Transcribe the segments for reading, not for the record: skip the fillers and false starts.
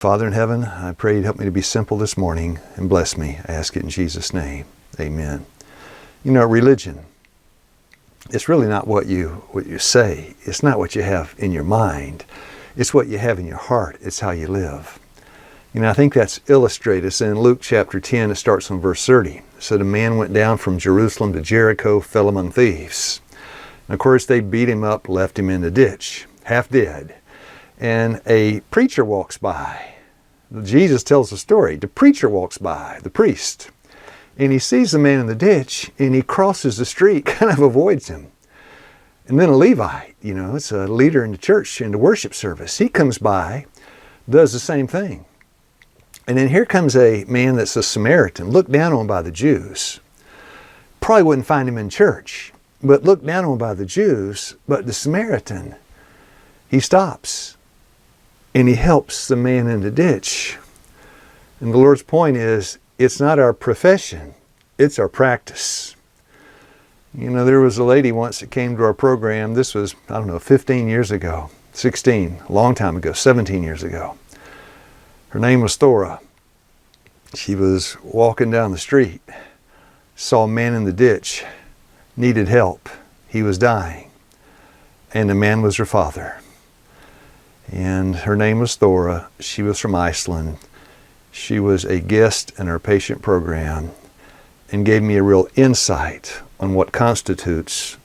Father in heaven, I pray you'd help me to be simple this morning and bless me. I ask it in Jesus' name. Amen. You know, religion, it's really not what you say. It's not what you have in your mind. It's what you have in your heart. It's how you live. You know, I think that's illustrated. It's in Luke chapter 10. It starts on verse 30. It said, a man went down from Jerusalem to Jericho, fell among thieves. And of course, they beat him up, left him in the ditch, half dead. And a preacher walks by. Jesus tells the story. The preacher walks by, the priest, and he sees the man in the ditch, and he crosses the street, kind of avoids him. And then a Levite, you know, it's a leader in the church, in the worship service. He comes by, does the same thing. And then here comes a man that's a Samaritan, looked down on by the Jews. Probably wouldn't find him in church, but looked down on by the Jews. But the Samaritan, he stops. And he helps the man in the ditch. And the Lord's point is, it's not our profession, it's our practice. You know, there was a lady once that came to our program. This was, 15 years ago, 16, a long time ago, 17 years ago. Her name was Thora. She was walking down the street, saw a man in the ditch, needed help. He was dying. And the man was her father. And her name was Thora. She was from Iceland. She was a guest in our patient program and gave me a real insight on what constitutes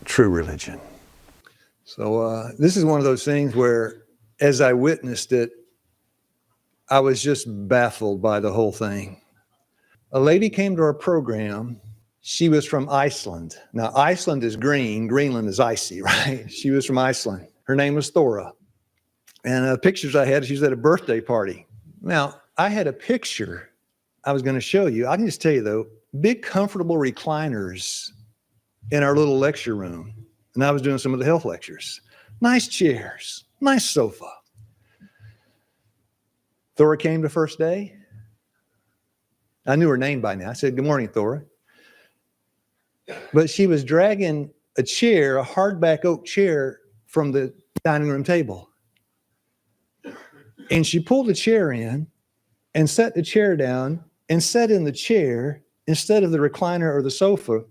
true religion. So this is one of those things where, as I witnessed it, I was just baffled by the whole thing. A lady came to our program. She was from Iceland. Now, Iceland is green. Greenland is icy, right? She was from Iceland. Her name was Thora. And pictures I had, she was at a birthday party. Now, I had a picture I was going to show you. I can just tell you, though, big comfortable recliners in our little lecture room. And I was doing some of the health lectures. Nice chairs, nice sofa. Thora came the first day. I knew her name by now. I said, good morning, Thora. But she was dragging a chair, a hardback oak chair, from the dining room table. And she pulled the chair in and set the chair down and sat in the chair instead of the recliner or the sofa.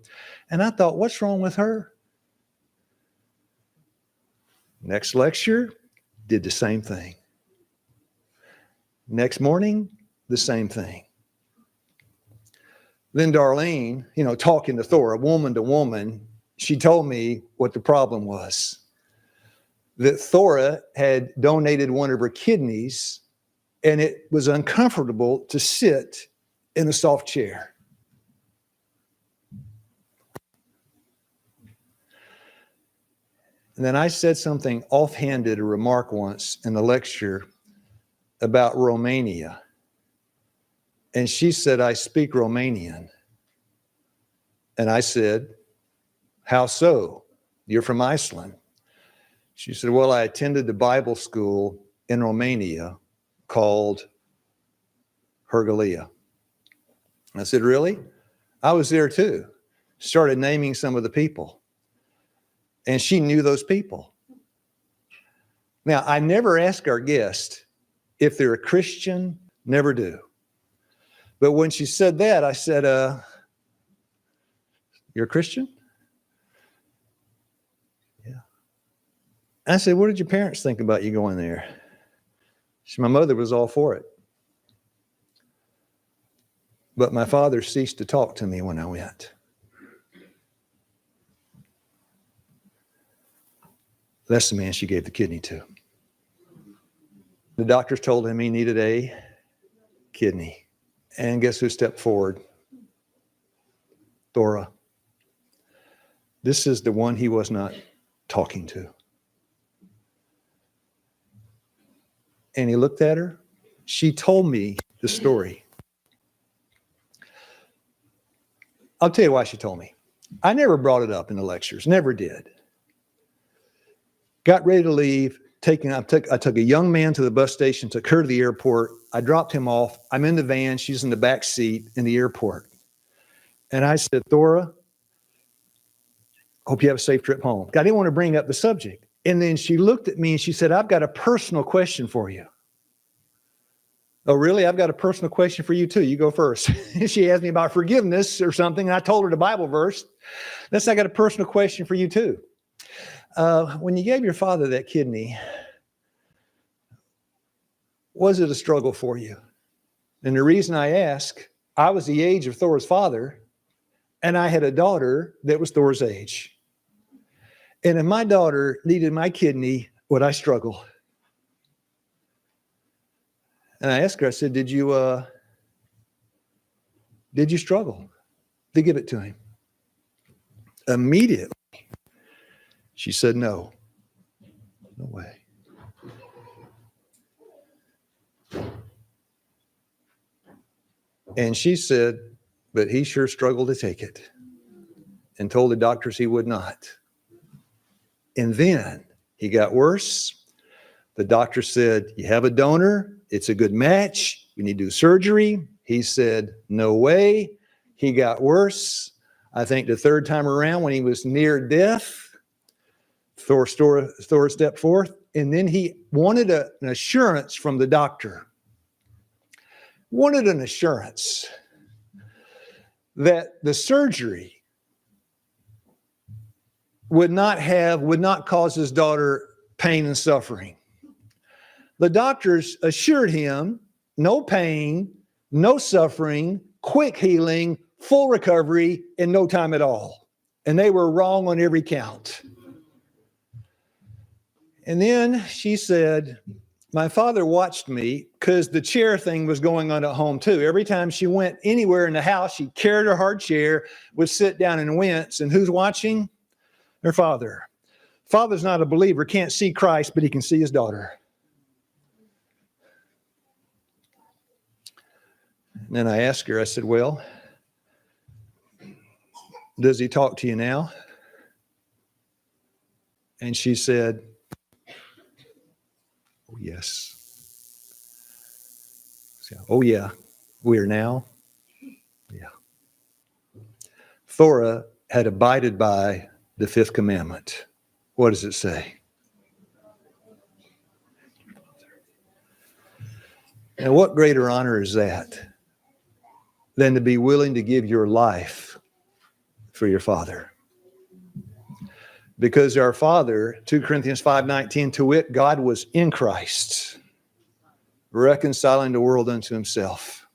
And I thought, what's wrong with her? Next lecture, did the same thing. Next morning, the same thing. Then Darlene, talking to Thora, woman to woman, she told me what the problem was. That Thora had donated one of her kidneys, and it was uncomfortable to sit in a soft chair. And then I said something offhanded, a remark once in the lecture about Romania. And she said, I speak Romanian. And I said, how so? You're from Iceland. She said, well, I attended the Bible school in Romania called Hergalia. I said, really? I was there too. Started naming some of the people. And she knew those people. Now, I never ask our guest if they're a Christian, never do. But when she said that, I said, you're a Christian? I said, what did your parents think about you going there? She said, my mother was all for it. But my father ceased to talk to me when I went. That's the man she gave the kidney to. The doctors told him he needed a kidney. And guess who stepped forward? Thora. This is the one he was not talking to. And he looked at her. She told me the story. I'll tell you why she told me. I never brought it up in the lectures, never did. Got ready to leave. I took a young man to the bus station, took her to the airport. I dropped him off. I'm in the van. She's in the back seat in the airport. And I said, Thora, hope you have a safe trip home. I didn't want to bring up the subject. And then she looked at me and she said, I've got a personal question for you. Oh, really? I've got a personal question for you too. You go first. She asked me about forgiveness or something, and I told her the Bible verse. I got a personal question for you too. When you gave your father that kidney, was it a struggle for you? And the reason I ask, I was the age of Thora's father, and I had a daughter that was Thora's age. And if my daughter needed my kidney, would I struggle? And I asked her, I said, did you struggle to give it to him? Immediately, she said, no. No way. And she said, but he sure struggled to take it and told the doctors he would not. And then he got worse. The doctor said, you have a donor. It's a good match. We need to do surgery. He said, no way. He got worse. I think the third time around when he was near death, Thora stepped forth, and then he wanted an assurance from the doctor. Wanted an assurance that the surgery would not cause his daughter pain and suffering. The doctors assured him no pain, no suffering, quick healing, full recovery in no time at all. And they were wrong on every count. And then she said, my father watched me because the chair thing was going on at home too. Every time she went anywhere in the house, she carried her hard chair, would sit down and wince. And who's watching? Her father. Father's not a believer, can't see Christ, but he can see his daughter. And then I asked her, I said, well, does he talk to you now? And she said, oh, yes. Oh, yeah. We are now. Yeah. Thora had abided by the fifth commandment. What does it say? And what greater honor is that than to be willing to give your life for your father? Because our Father, 2 Corinthians 5:19, to wit, God was in Christ, reconciling the world unto himself.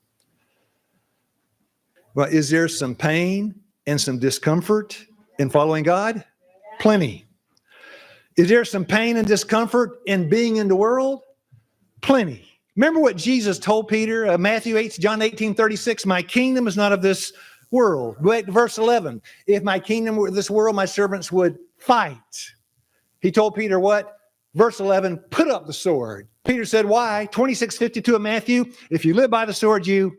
Well, is there some pain and some discomfort in following God? Plenty. Is there some pain and discomfort in being in the world? Plenty. Remember what Jesus told Peter, Matthew 8, John 18:36, my kingdom is not of this world. Verse 11, if my kingdom were this world, my servants would fight. He told Peter what? Verse 11, put up the sword. Peter said, why? 26:52 of Matthew, if you live by the sword, and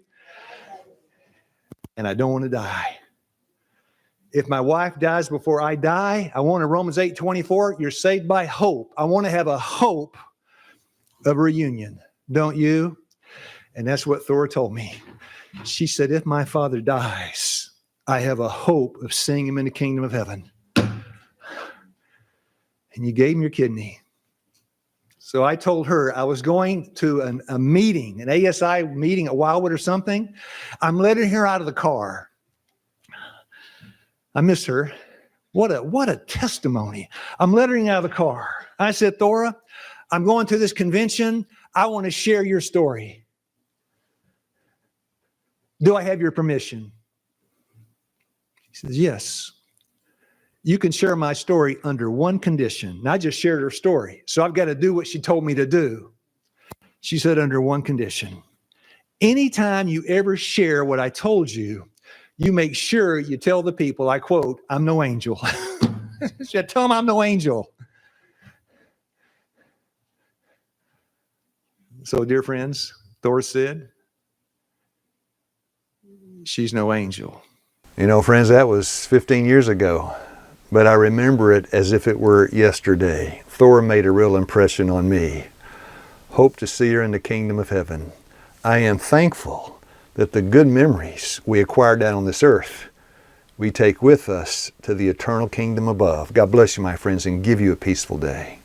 I don't want to die. If my wife dies before I die, I want a Romans 8:24, you're saved by hope. I want to have a hope of reunion. Don't you? And that's what Thora told me. She said, if my father dies, I have a hope of seeing him in the kingdom of heaven. And you gave him your kidney. So I told her I was going to a meeting, an ASI meeting at Wildwood or something. I'm letting her out of the car. I miss her. What a testimony. I'm letting her out of the car. I said, Thora, I'm going to this convention. I want to share your story. Do I have your permission? She says, yes. You can share my story under one condition. And I just shared her story. So I've got to do what she told me to do. She said, under one condition. Anytime you ever share what I told you, you make sure you tell the people, I quote, I'm no angel. She said, tell them I'm no angel. So, dear friends, Thor said, she's no angel. You know, friends, that was 15 years ago, but I remember it as if it were yesterday. Thor made a real impression on me. Hope to see her in the kingdom of heaven. I am thankful that the good memories we acquired down on this earth, we take with us to the eternal kingdom above. God bless you, my friends, and give you a peaceful day.